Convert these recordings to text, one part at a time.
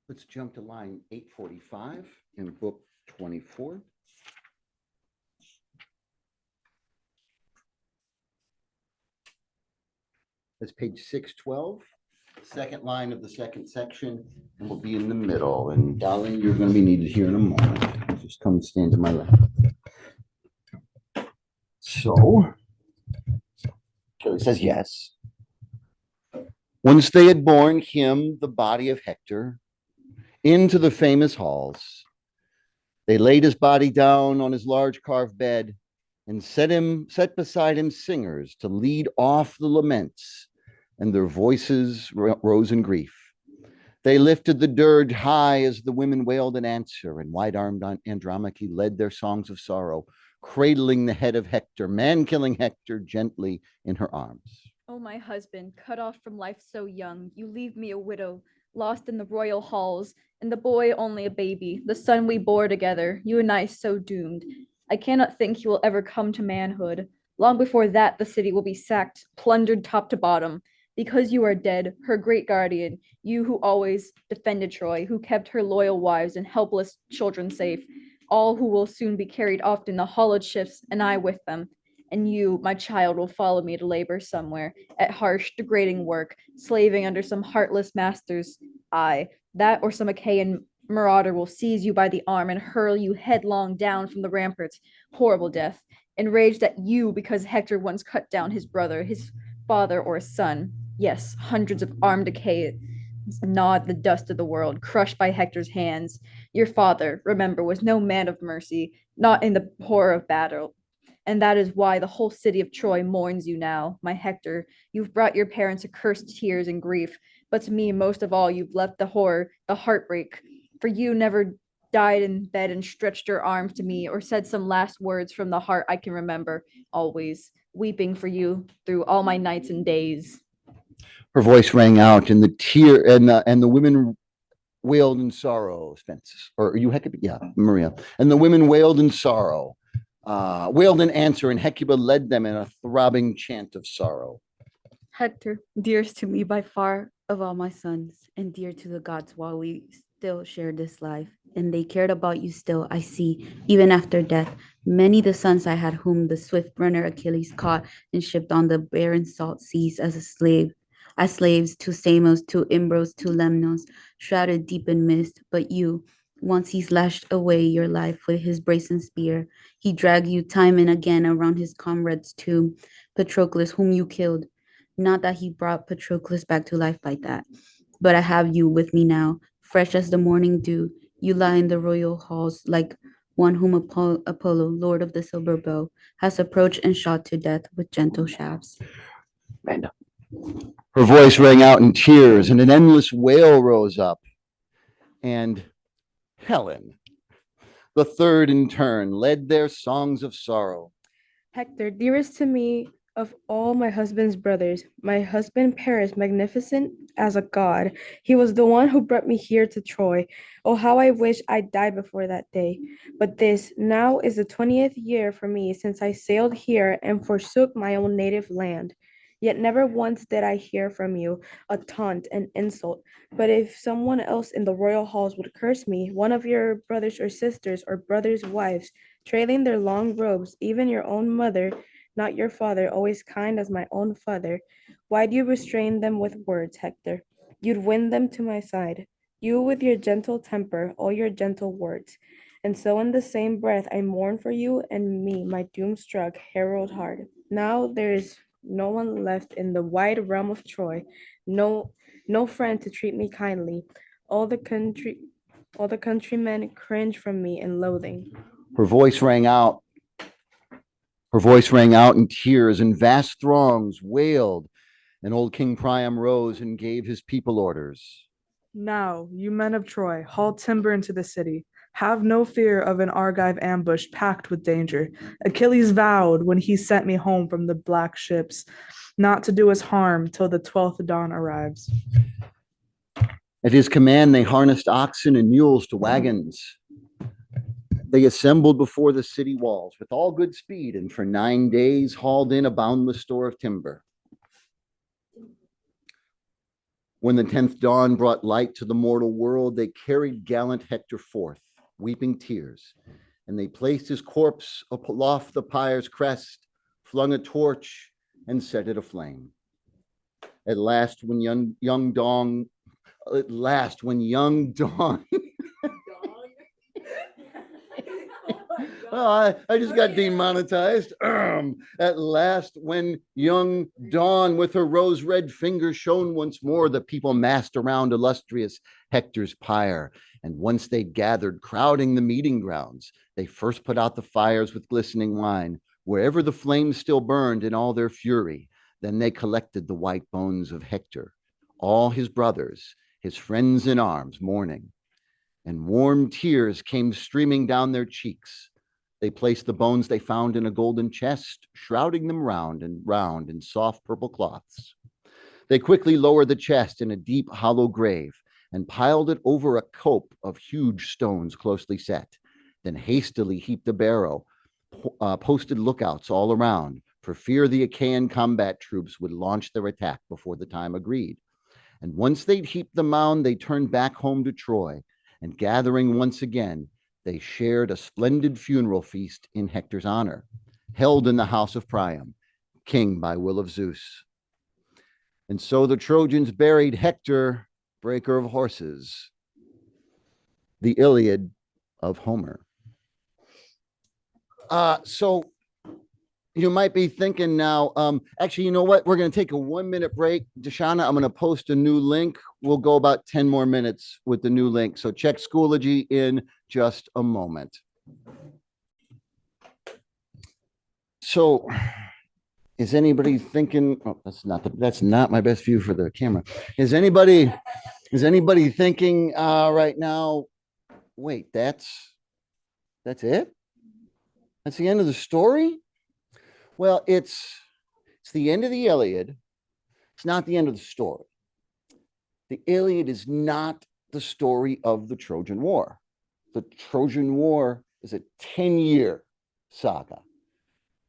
Let's jump to line 845 in book 24. That's page 612, second line of the second section, and we'll be in the middle. And darling, you're going to be needed here in a moment. Just come stand to my left. So, Achilles says yes. Once they had borne him, the body of Hector, into the famous halls, they laid his body down on his large carved bed and set beside him singers to lead off the laments, and their voices rose in grief. They lifted the dirge high as the women wailed in answer, and white-armed Andromache led their songs of sorrow, cradling the head of Hector, man-killing Hector gently in her arms. Oh, my husband, cut off from life so young, you leave me a widow, lost in the royal halls, and the boy only a baby, the son we bore together, you and I so doomed. I cannot think he will ever come to manhood. Long before that, the city will be sacked, plundered top to bottom. Because you are dead, her great guardian, you who always defended Troy, who kept her loyal wives and helpless children safe, all who will soon be carried off in the hollowed ships, and I with them. And you, my child, will follow me to labor somewhere, at harsh, degrading work, slaving under some heartless masters. I, that or some Achaean marauder will seize you by the arm and hurl you headlong down from the ramparts. Horrible death. Enraged at you because Hector once cut down his brother, his father, or his son. Yes, hundreds of armed Achaeans gnawed the dust of the world, crushed by Hector's hands. Your father, remember, was no man of mercy, not in the horror of battle. And that is why the whole city of Troy mourns you now, my Hector. You've brought your parents accursed tears and grief, but to me, most of all, you've left the horror, the heartbreak. For you never died in bed and stretched your arms to me or said some last words from the heart I can remember, always weeping for you through all my nights and days. Her voice rang out, and the women wailed in sorrow. Spence, or you Hecuba? Yeah, Maria. And the women wailed in sorrow, wailed in answer, and Hecuba led them in a throbbing chant of sorrow. Hector, dearest to me by far of all my sons, and dear to the gods while we still share this life. And they cared about you still, I see, even after death. Many the sons I had whom the swift runner Achilles caught and shipped on the barren salt seas as slaves to Samos, to Imbros, to Lemnos, shrouded deep in mist. But you, once he slashed away your life with his brazen spear, he dragged you time and again around his comrade's tomb, Patroclus, whom you killed. Not that he brought Patroclus back to life by that, but I have you with me now, fresh as the morning dew. You lie in the royal halls like one whom Apollo, lord of the silver bow, has approached and shot to death with gentle shafts. Random. Her voice rang out in tears, and an endless wail rose up. And Helen, the third in turn, led their songs of sorrow. Hector, dearest to me of all my husband's brothers, my husband Paris, magnificent as a god. He was the one who brought me here to Troy. Oh, how I wish I'd died before that day. But this now is the 20th year for me since I sailed here and forsook my own native land. Yet never once did I hear from you a taunt, an insult. But if someone else in the royal halls would curse me, one of your brothers or sisters or brothers' wives, trailing their long robes, even your own mother, not your father, always kind as my own father. Why do you restrain them with words, Hector? You'd win them to my side. You with your gentle temper, all your gentle words. And so in the same breath I mourn for you and me, my doom-struck, herald heart. Now there is no one left in the wide realm of Troy, no friend to treat me kindly. All the country all the countrymen cringe from me in loathing. Her voice rang out. Her voice rang out in tears, and vast throngs wailed. And old King Priam rose and gave his people orders. Now, you men of Troy, haul timber into the city. Have no fear of an Argive ambush packed with danger. Achilles vowed when he sent me home from the black ships not to do us harm till the 12th dawn arrives. At his command, they harnessed oxen and mules to wagons. They assembled before the city walls with all good speed, and for 9 days hauled in a boundless store of timber. When the 10th dawn brought light to the mortal world, they carried gallant Hector forth, weeping tears, and they placed his corpse aloft the pyre's crest, flung a torch, and set it aflame. At last, when young Dawn, oh, I just got demonetized. At last, when young Dawn with her rose red finger shone once more, the people massed around illustrious Hector's pyre. And once they'd gathered, crowding the meeting grounds, they first put out the fires with glistening wine, wherever the flames still burned in all their fury. Then they collected the white bones of Hector, all his brothers, his friends in arms, mourning. And warm tears came streaming down their cheeks. They placed the bones they found in a golden chest, shrouding them round and round in soft purple cloths. They quickly lowered the chest in a deep, hollow grave and piled it over a cope of huge stones closely set, then hastily heaped a barrow, posted lookouts all around, for fear the Achaean combat troops would launch their attack before the time agreed. And once they'd heaped the mound, they turned back home to Troy, and gathering once again, they shared a splendid funeral feast in Hector's honor, held in the house of Priam, king by will of Zeus. And so the Trojans buried Hector, breaker of horses, the Iliad of Homer. So you might be thinking now, actually, you know what? We're going to take a 1-minute break. Deshauna, I'm going to post a new link. We'll go about 10 more minutes with the new link. So check Schoology in just a moment. So is anybody thinking, oh, that's not my best view for the camera. Is anybody thinking right now, wait, that's it? That's the end of the story? Well, it's the end of the Iliad. It's not the end of the story. The Iliad is not the story of the Trojan War. The Trojan War is a 10-year saga.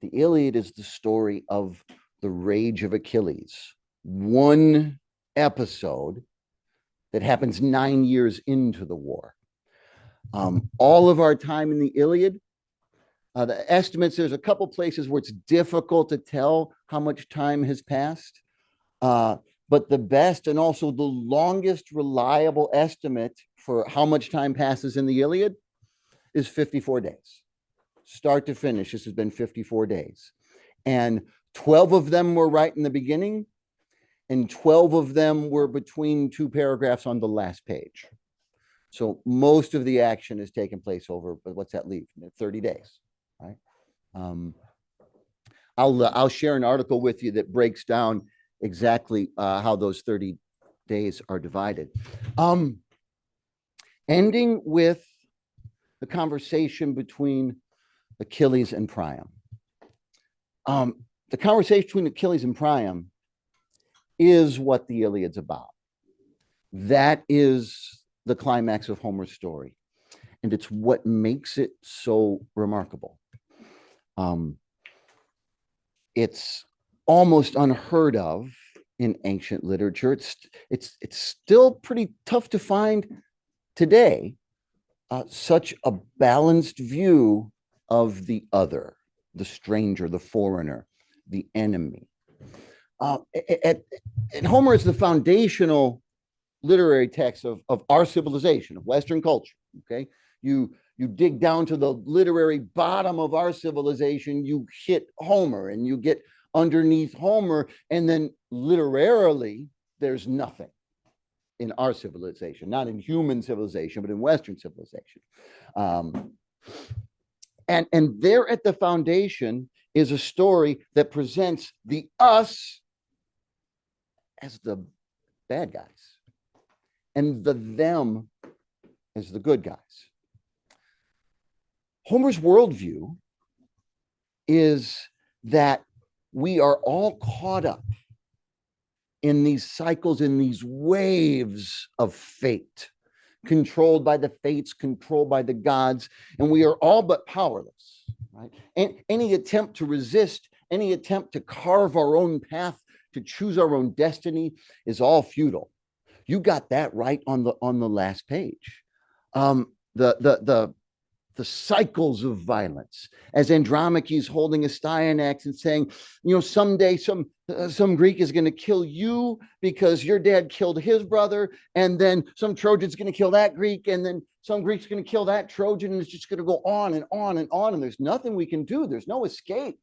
The Iliad is the story of the rage of Achilles. One episode that happens 9 years into the war. All of our time in the Iliad, the estimates, there's a couple places where it's difficult to tell how much time has passed. But the best and also the longest reliable estimate for how much time passes in the Iliad is 54 days. Start to finish, this has been 54 days. And 12 of them were right in the beginning, and 12 of them were between 2 paragraphs on the last page. So most of the action has taken place over, but what's that leave? 30 days, right? I'll share an article with you that breaks down exactly how those 30 days are divided. Ending with the conversation between Achilles and Priam. The conversation between Achilles and Priam is what the Iliad's about. That is the climax of Homer's story. And it's what makes it so remarkable. It's almost unheard of in ancient literature. It's still pretty tough to find today such a balanced view of the other, the stranger, the foreigner, the enemy. And Homer is the foundational literary text of our civilization, of Western culture. Okay, you dig down to the literary bottom of our civilization, you hit Homer, and you get underneath Homer, and then literarily there's nothing in our civilization, not in human civilization, but in Western civilization. And there at the foundation is a story that presents the us as the bad guys and the them as the good guys. Homer's worldview is that we are all caught up in these cycles, in these waves of fate, controlled by the fates, controlled by the gods, and we are all but powerless, right? And any attempt to resist, any attempt to carve our own path, to choose our own destiny is all futile. You got that right on the last page. The cycles of violence, as Andromache's holding a Styanax and saying, someday some Greek is going to kill you because your dad killed his brother, and then some Trojan's going to kill that Greek, and then some Greek's going to kill that Trojan, and it's just going to go on and on and on, and there's nothing we can do. There's no escape.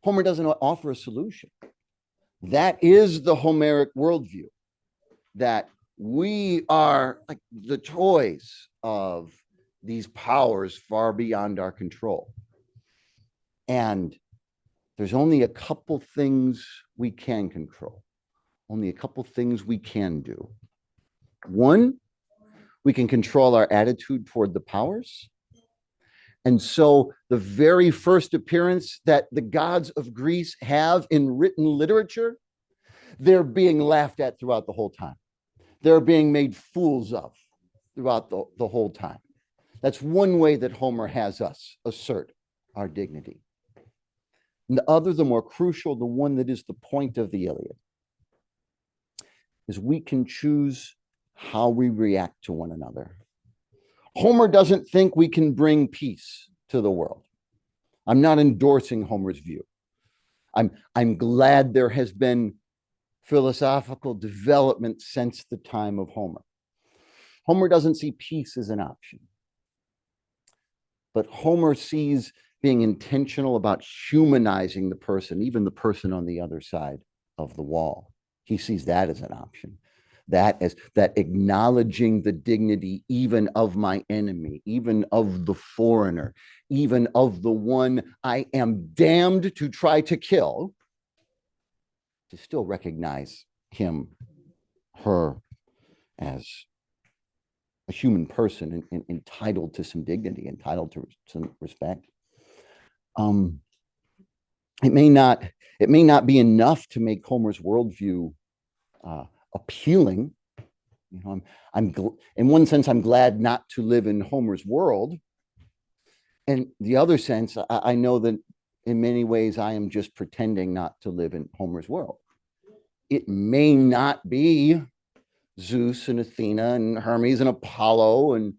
Homer doesn't offer a solution. That is the Homeric worldview, that we are like the toys of these powers far beyond our control. And there's only a couple things we can control, only a couple things we can do. One, we can control our attitude toward the powers. And so the very first appearance that the gods of Greece have in written literature, they're being laughed at throughout the whole time. They're being made fools of throughout the whole time. That's one way that Homer has us assert our dignity. And the other, the more crucial, the one that is the point of the Iliad, is we can choose how we react to one another. Homer doesn't think we can bring peace to the world. I'm not endorsing Homer's view. I'm glad there has been philosophical development since the time of Homer. Homer doesn't see peace as an option. But Homer sees being intentional about humanizing the person, even the person on the other side of the wall. He sees that as an option. That as that acknowledging the dignity even of my enemy, even of the foreigner, even of the one I am damned to try to kill, to still recognize him, her, as a human person entitled to some dignity, entitled to some respect. It may not be enough to make Homer's worldview appealing. In one sense, I'm glad not to live in Homer's world. And the other sense, I know that in many ways I am just pretending not to live in Homer's world. It may not be Zeus and Athena and Hermes and Apollo and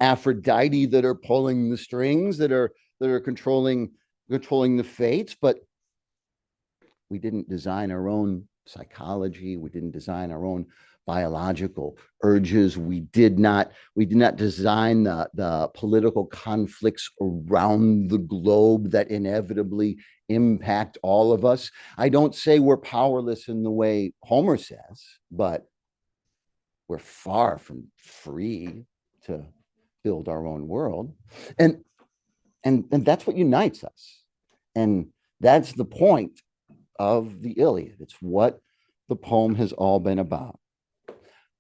Aphrodite that are pulling the strings, that are controlling the fates, but we didn't design our own psychology. We didn't design our own biological urges. We did not design the political conflicts around the globe that inevitably impact all of us. I don't say we're powerless in the way Homer says, but we're far from free to build our own world. And that's what unites us. And that's the point of the Iliad. It's what the poem has all been about.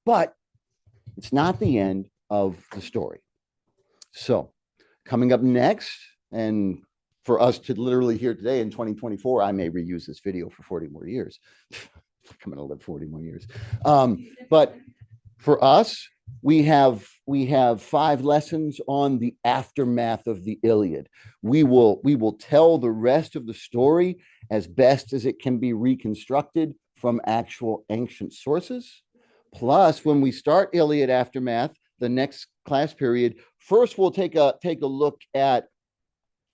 But it's not the end of the story. So coming up next, and for us to literally hear today in 2024, I may reuse this video for 40 more years. I'm going to live 40 more years. But for us, we have 5 lessons on the aftermath of the Iliad. We will tell the rest of the story as best as it can be reconstructed from actual ancient sources. Plus, when we start Iliad Aftermath, the next class period, first we'll take a look at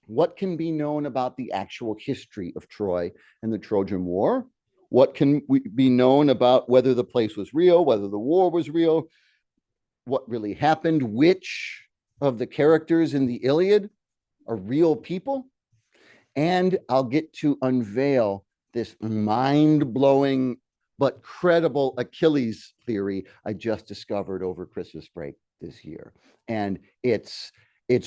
what can be known about the actual history of Troy and the Trojan War. What can be known about whether the place was real, whether the war was real, what really happened, which of the characters in the Iliad are real people. And I'll get to unveil this mind-blowing but credible Achilles theory I just discovered over Christmas break this year. And it's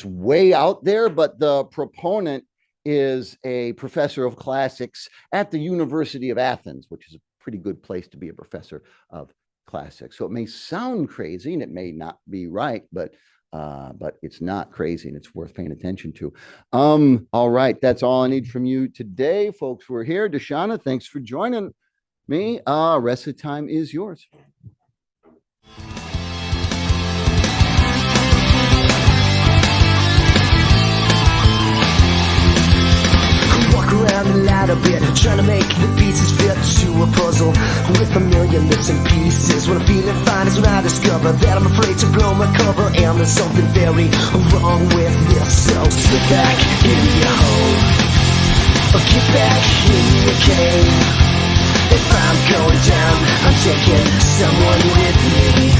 way out there, but the proponent is a professor of classics at the University of Athens, which is a pretty good place to be a professor of classics. So it may sound crazy and it may not be right, but it's not crazy and it's worth paying attention to. All right, that's all I need from you today, folks. We're here. Deshauna, thanks for joining me. Rest of the time is yours. Walk around down the ladder bit, trying to make the pieces fit to a puzzle with a million missing pieces. When I'm feeling fine is when I discover that I'm afraid to blow my cover, and there's something very wrong with this. So slip back in your hole, or get back in your cave. If I'm going down, I'm taking someone with me.